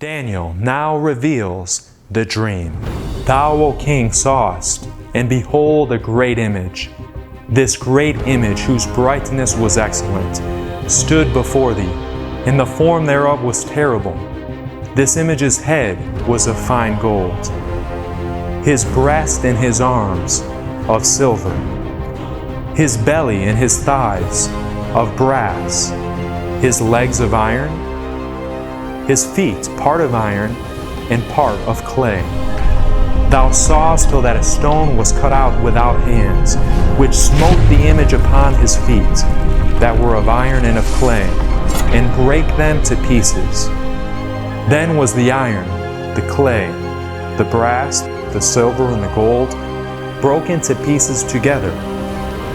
Daniel now reveals the dream. Thou, O king, sawest, and behold a great image. This great image, whose brightness was excellent, stood before thee, and the form thereof was terrible. This image's head was of fine gold, his breast and his arms of silver, his belly and his thighs of brass, his legs of iron, his feet part of iron and part of clay. Thou sawest till that a stone was cut out without hands, which smote the image upon his feet, that were of iron and of clay, and brake them to pieces. Then was the iron, the clay, the brass, the silver, and the gold broken to pieces together,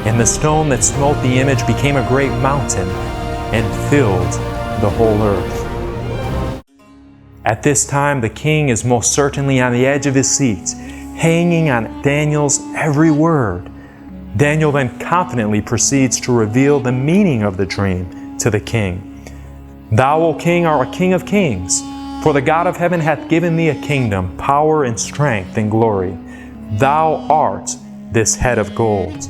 and the stone that smote the image became a great mountain, and filled the whole earth. At this time the king is most certainly on the edge of his seat, hanging on Daniel's every word. Daniel then confidently proceeds to reveal the meaning of the dream to the king. Thou, O king, art a king of kings, for the God of heaven hath given thee a kingdom, power and strength and glory. Thou art this head of gold.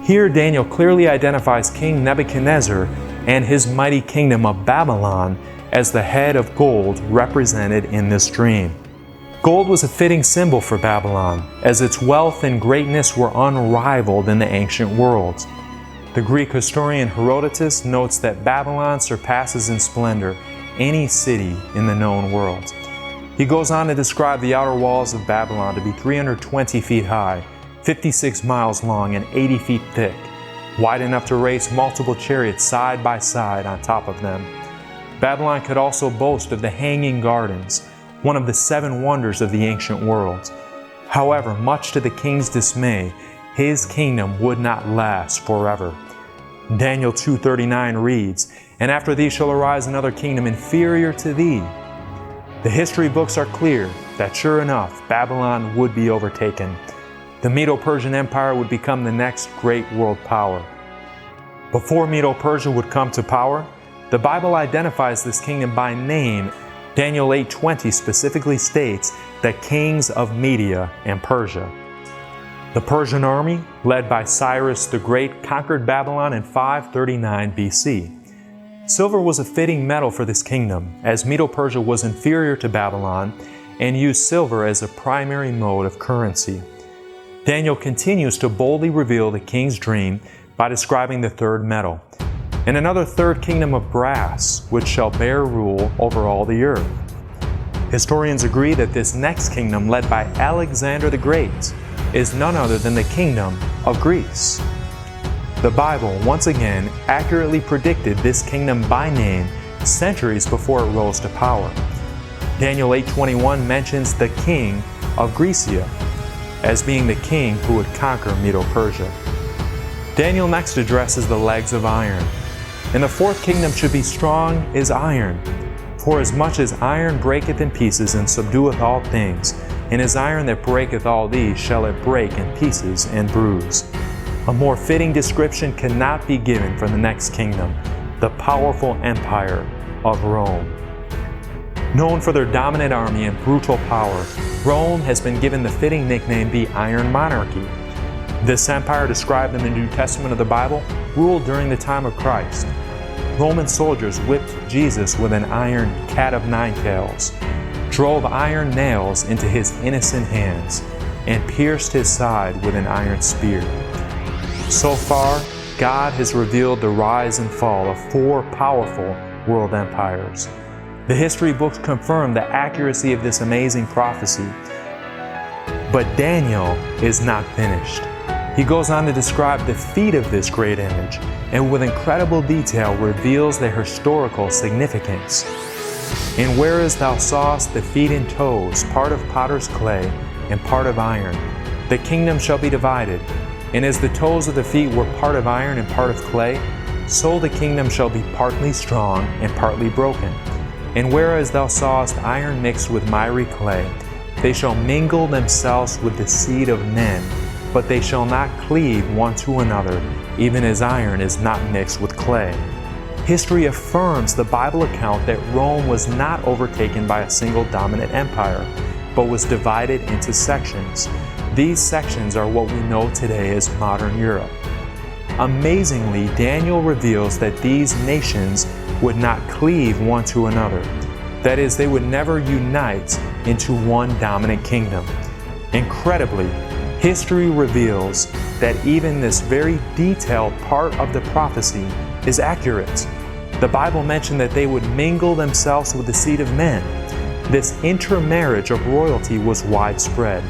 Here Daniel clearly identifies King Nebuchadnezzar and his mighty kingdom of Babylon as the head of gold represented in this dream. Gold was a fitting symbol for Babylon, as its wealth and greatness were unrivaled in the ancient world. The Greek historian Herodotus notes that Babylon surpasses in splendor any city in the known world. He goes on to describe the outer walls of Babylon to be 320 feet high, 56 miles long, and 80 feet thick, wide enough to race multiple chariots side by side on top of them. Babylon could also boast of the Hanging Gardens, one of the 7 wonders of the ancient world. However, much to the king's dismay, his kingdom would not last forever. Daniel 2:39 reads, "And after thee shall arise another kingdom inferior to thee." The history books are clear that sure enough, Babylon would be overtaken. The Medo-Persian Empire would become the next great world power. Before Medo-Persia would come to power, the Bible identifies this kingdom by name. Daniel 8:20 specifically states the kings of Media and Persia. The Persian army, led by Cyrus the Great, conquered Babylon in 539 BC. Silver was a fitting metal for this kingdom, as Medo-Persia was inferior to Babylon and used silver as a primary mode of currency. Daniel continues to boldly reveal the king's dream by describing the third metal, and another third kingdom of brass, which shall bear rule over all the earth. Historians agree that this next kingdom, led by Alexander the Great, is none other than the kingdom of Greece. The Bible once again accurately predicted this kingdom by name centuries before it rose to power. Daniel 8:21 mentions the king of Grecia as being the king who would conquer Medo-Persia. Daniel next addresses the legs of iron. And the fourth kingdom should be strong as iron. For as much as iron breaketh in pieces and subdueth all things, and as iron that breaketh all these shall it break in pieces and bruise. A more fitting description cannot be given for the next kingdom, the powerful empire of Rome. Known for their dominant army and brutal power, Rome has been given the fitting nickname the Iron Monarchy. This empire, described in the New Testament of the Bible, ruled during the time of Christ. Roman soldiers whipped Jesus with an iron cat of 9 tails, drove iron nails into his innocent hands, and pierced his side with an iron spear. So far, God has revealed the rise and fall of 4 powerful world empires. The history books confirm the accuracy of this amazing prophecy. But Daniel is not finished. He goes on to describe the feet of this great image, and with incredible detail reveals their historical significance. And whereas thou sawest the feet and toes, part of potter's clay and part of iron, the kingdom shall be divided. And as the toes of the feet were part of iron and part of clay, so the kingdom shall be partly strong and partly broken. And whereas thou sawest iron mixed with miry clay, they shall mingle themselves with the seed of men, but they shall not cleave one to another, even as iron is not mixed with clay. History affirms the Bible account that Rome was not overtaken by a single dominant empire, but was divided into sections. These sections are what we know today as modern Europe. Amazingly, Daniel reveals that these nations would not cleave one to another. That is, they would never unite into one dominant kingdom. Incredibly, history reveals that even this very detailed part of the prophecy is accurate. The Bible mentioned that they would mingle themselves with the seed of men. This intermarriage of royalty was widespread.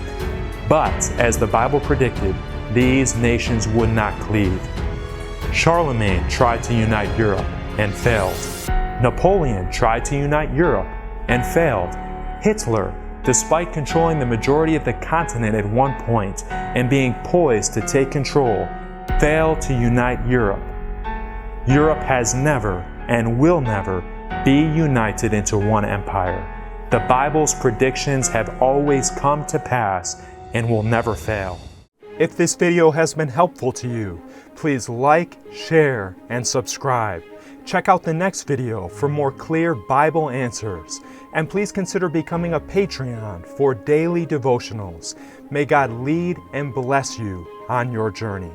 But, as the Bible predicted, these nations would not cleave. Charlemagne tried to unite Europe and failed. Napoleon tried to unite Europe and failed. Hitler, despite controlling the majority of the continent at one point and being poised to take control, failed to unite Europe. Europe has never and will never be united into one empire. The Bible's predictions have always come to pass and will never fail. If this video has been helpful to you, please like, share, and subscribe. Check out the next video for more clear Bible answers. And please consider becoming a Patreon for daily devotionals. May God lead and bless you on your journey.